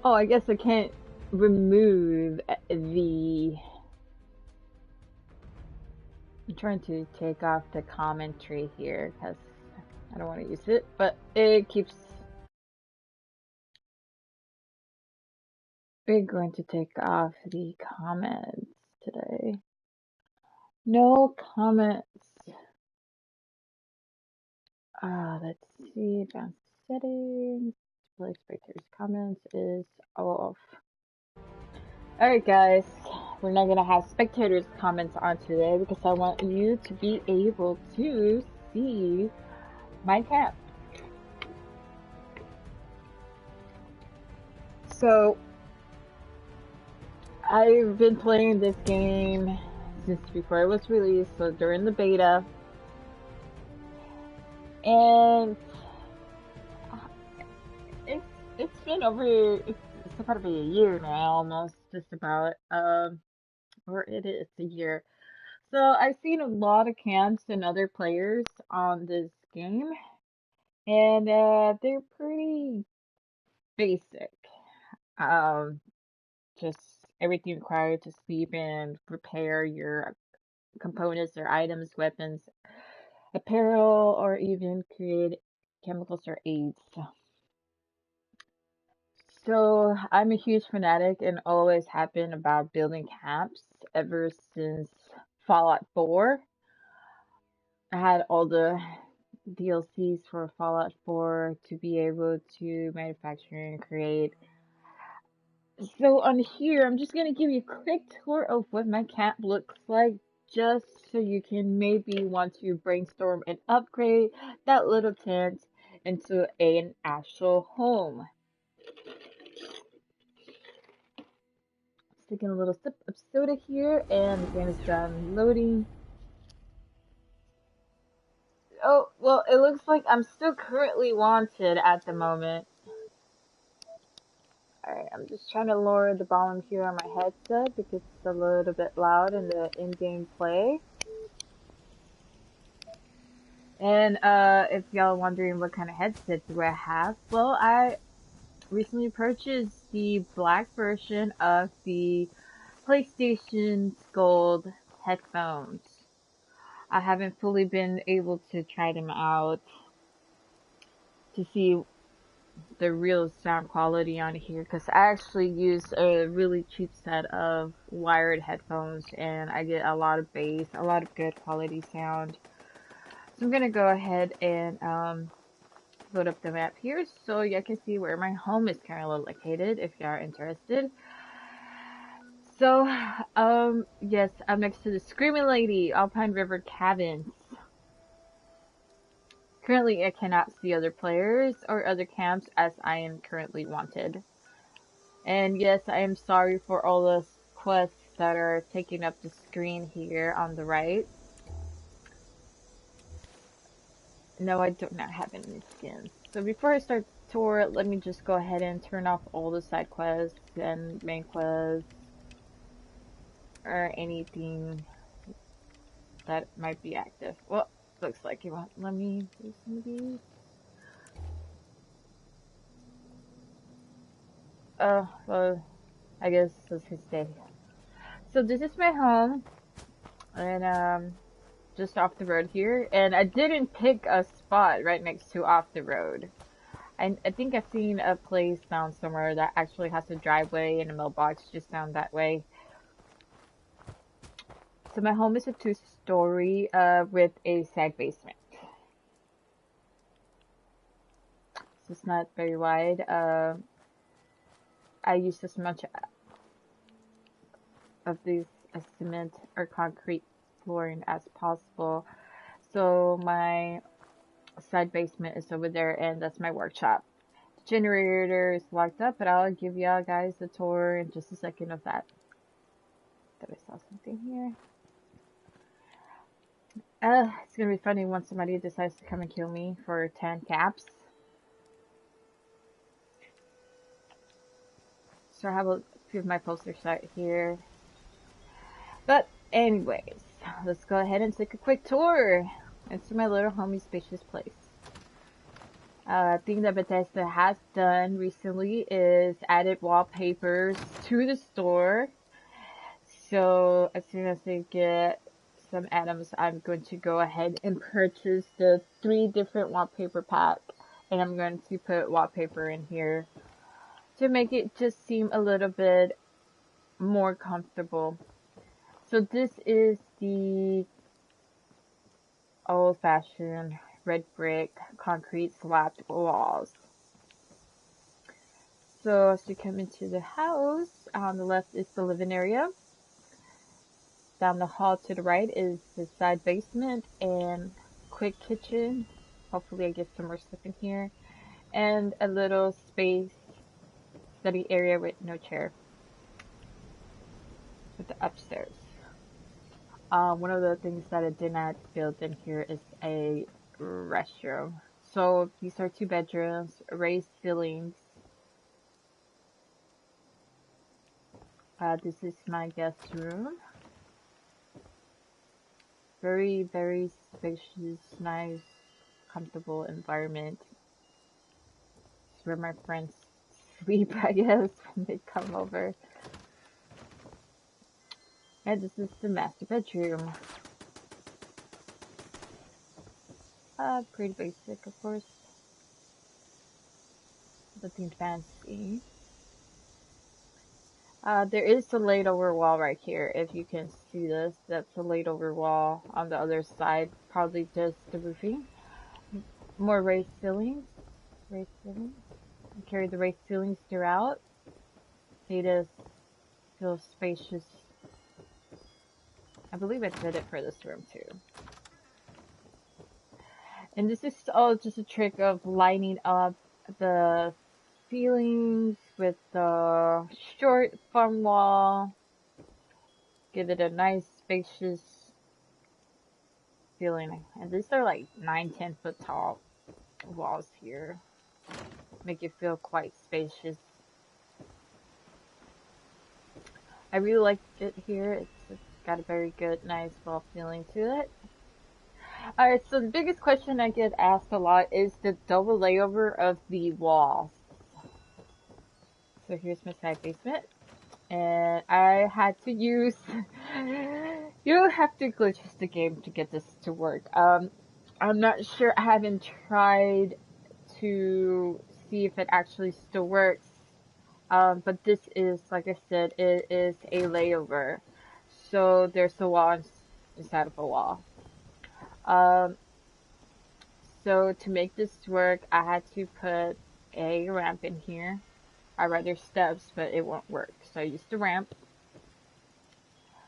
Oh, I guess I can't remove the. I'm trying to take off the commentary here because I don't want to use it, but it keeps. We're going to take off the comments today. No comments. Let's see. Advanced settings. Display spectators' comments is off. Alright, guys. We're not gonna have spectators' comments on today because I want you to be able to see my camp. So, I've been playing this game since before it was released, so during the beta. And it's it's been over it's about to be a year now, almost just about or it is a year. So I've seen a lot of camps and other players on this game, and they're pretty basic. Um, just everything required to sleep and repair your components or items, weapons, apparel, or even create chemicals or aids. So I'm a huge fanatic and always have been about building camps ever since Fallout 4. I had all the DLCs for Fallout 4 to be able to manufacture and create. So on here, I'm just gonna give you a quick tour of what my camp looks like, just so you can maybe want to brainstorm and upgrade that little tent into an actual home. Just taking a little sip of soda here, and the game is done loading. Oh, well, it looks like I'm still currently wanted at the moment. Alright, I'm just trying to lower the volume here on my headset because it's a little bit loud in the in-game play. And if y'all wondering what kind of headset do I have, well, I recently purchased the black version of the PlayStation's Gold headphones. I haven't fully been able to try them out to see the real sound quality on here because I actually use a really cheap set of wired headphones and I get a lot of bass, a lot of good quality sound. So I'm gonna go ahead and load up the map here so you can see where my home is currently located if you are interested. So, yes, I'm next to the Screaming Lady, Alpine River Cabins. Currently, I cannot see other players or other camps as I am currently wanted. And yes, I am sorry for all the quests that are taking up the screen here on the right. No, I do not have any skins. So before I start the tour, let me just go ahead and turn off all the side quests and main quests or anything that might be active. Well, looks like you won't let me do some of these. Well, I guess let's just stay. So this is my home, and just off the road here, and I didn't pick a spot right next to off the road. I think I've seen a place down somewhere that actually has a driveway and a mailbox just down that way. So my home is a two-story with a side basement. So it's not very wide. I use as much of these cement or concrete flooring as possible. So my side basement is over there, and that's my workshop. The generator is locked up, but I'll give y'all guys a tour in just a second of that. Thought I saw something here. It's gonna be funny when somebody decides to come and kill me for 10 caps. So I have a few of my posters right here. But anyways, let's go ahead and take a quick tour into my little homey spacious place. Thing that Bethesda has done recently is added wallpapers to the store. So as soon as they get some items, I'm going to go ahead and purchase the 3 different wallpaper packs. And I'm going to put wallpaper in here to make it just seem a little bit more comfortable. So this is the old-fashioned red brick concrete slabbed walls. So as you come into the house, on the left is the living area. Down the hall to the right is the side basement and quick kitchen. Hopefully I get some more stuff in here. And a little space study area with no chair. With the upstairs. One of the things that I did not build in here is a restroom. So these are 2 bedrooms, raised ceilings. This is my guest room. Very, very spacious, nice, comfortable environment. It's where my friends sleep, I guess, when they come over. And this is the master bedroom. Pretty basic, of course. Nothing fancy. There is a laid over wall right here. If you can see this, that's a laid over wall on the other side. Probably just the roofing. More raised ceilings. Raised ceilings. I carry the raised ceilings throughout. Made us feel spacious. I believe I did it for this room too. And this is all just a trick of lining up the ceilings with the short farm wall. Give it a nice spacious feeling. And these are like 9-10 foot tall walls here. Make it feel quite spacious. I really like it here. It's got a very good, nice, well feeling to it. Alright, so the biggest question I get asked a lot is the double layover of the walls. So here's my side basement. And I had to use, you have to glitch the game to get this to work. I'm not sure, I haven't tried to see if it actually still works. But this is, like I said, it is a layover. So there's a wall inside of a wall. So to make this work, I had to put a ramp in here. I'd rather steps, but it won't work. So I used the ramp.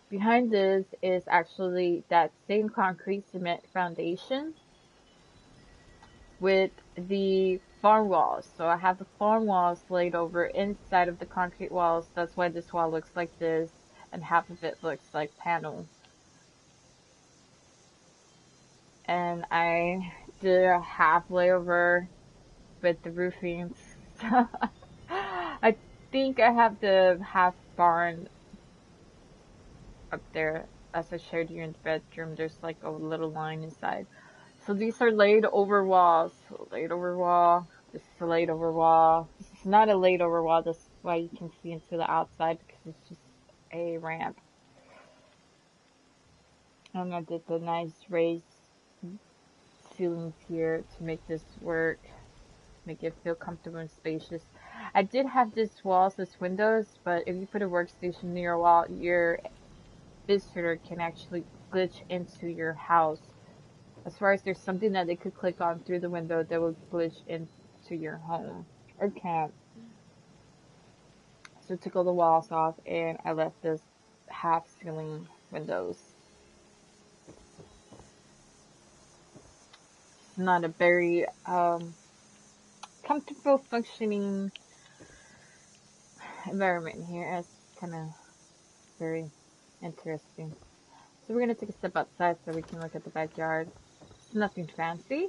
Behind this is actually that same concrete cement foundation with the farm walls. So I have the farm walls laid over inside of the concrete walls. That's why this wall looks like this, and half of it looks like panel. And I did a half layover with the roofing. I think I have the half barn up there. As I showed you in the bedroom, there's like a little line inside. So these are laid over walls. Laid over wall. This is a laid over wall. This is not a laid over wall. That's why you can see into the outside, because it's just a ramp. And I did the nice raised ceilings here to make this work. Make it feel comfortable and spacious. I did have this walls as windows, but if you put a workstation near a wall, your visitor can actually glitch into your house. As far as there's something that they could click on through the window that will glitch into your home or camp. So I took all the walls off and I left this half ceiling windows. It's not a very comfortable functioning environment here. It's kind of very interesting. So we're going to take a step outside so we can look at the backyard. It's nothing fancy.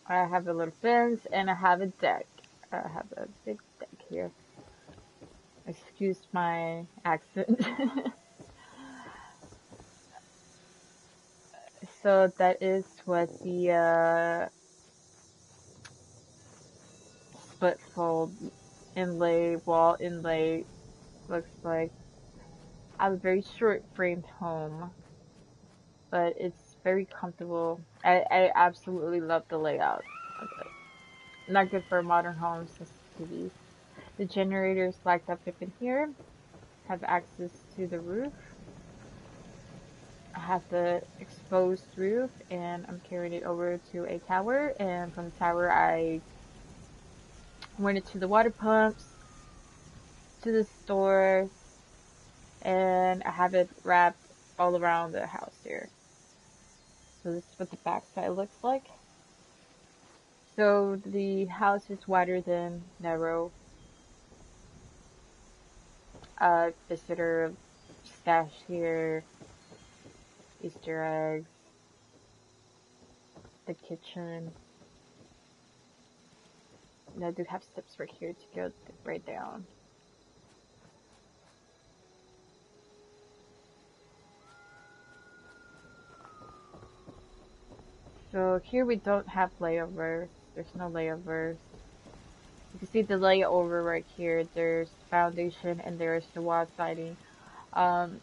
I have a little fence and I have a deck. I have a big deck here. Excuse my accent. So that is what the split fold inlay, wall inlay looks like. I have a very short framed home, but it's very comfortable. I absolutely love the layout of it. Not good for a modern home sensitivities. The generator is locked up in here. Have access to the roof. I have the exposed roof and I'm carrying it over to a tower, and from the tower I went into the water pumps, to the stores, and I have it wrapped all around the house here. So this is what the back side looks like. So the house is wider than narrow. Visitor stash here, Easter eggs, the kitchen. And I do have steps right here to go right down. So here we don't have layovers. There's no layovers. You can see the layover right here. There's the foundation and there's the wall siding. And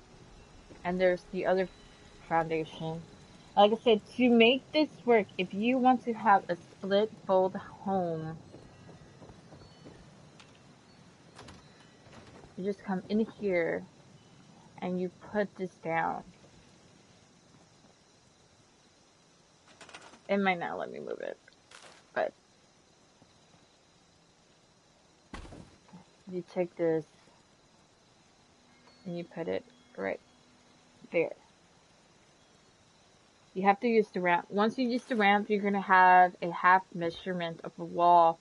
there's the other foundation. Like I said, to make this work, if you want to have a split fold home, you just come in here and you put this down. It might not let me move it, but you take this and you put it right there. You have to use the ramp. Once you use the ramp, you're going to have a half measurement of a wall,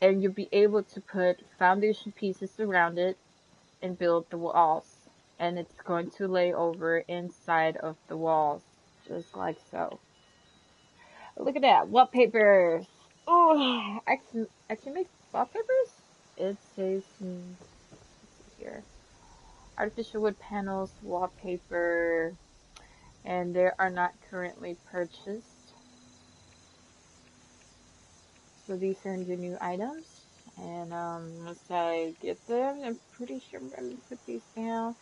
and you'll be able to put foundation pieces around it and build the walls. And it's going to lay over inside of the walls, just like so. Look at that, wallpapers. Oh, I can make wallpapers. It says let's see here, artificial wood panels, wallpaper, and they are not currently purchased. So these are the new items, and once I get them, I'm pretty sure I'm gonna put these down.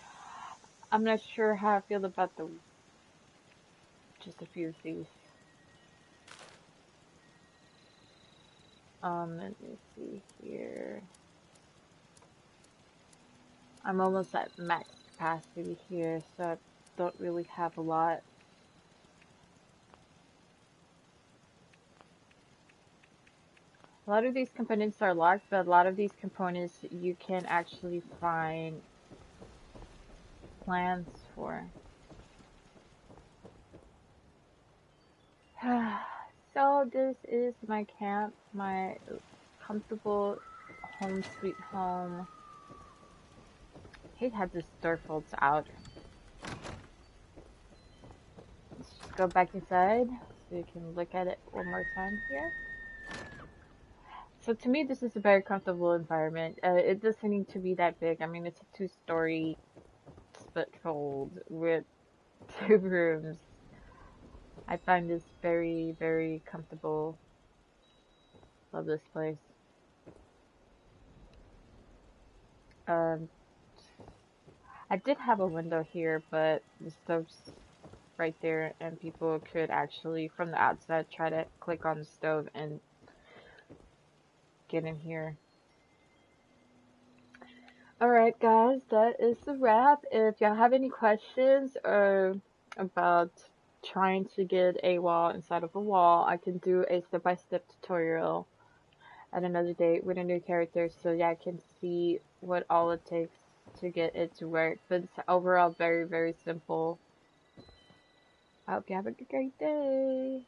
I'm not sure how I feel about just a few of these. Let me see here. I'm almost at max capacity here, so I don't really have a lot. A lot of these components are locked, but a lot of these components you can actually find plans for. So this is my camp, my comfortable home sweet home. I hate how this door folds out. Let's just go back inside so you can look at it one more time here. So to me, this is a very comfortable environment. It doesn't need to be that big. I mean, it's a 2-story split fold with 2 rooms. I find this very, very comfortable. Love this place. I did have a window here, but the stove's right there, and people could actually, from the outside, try to click on the stove and get in here. Alright guys, that is the wrap. If y'all have any questions about trying to get a wall inside of a wall, I can do a step-by-step tutorial at another date with a new character so y'all can see what all it takes to get it to work. But it's overall very, very simple. I hope you have a great day.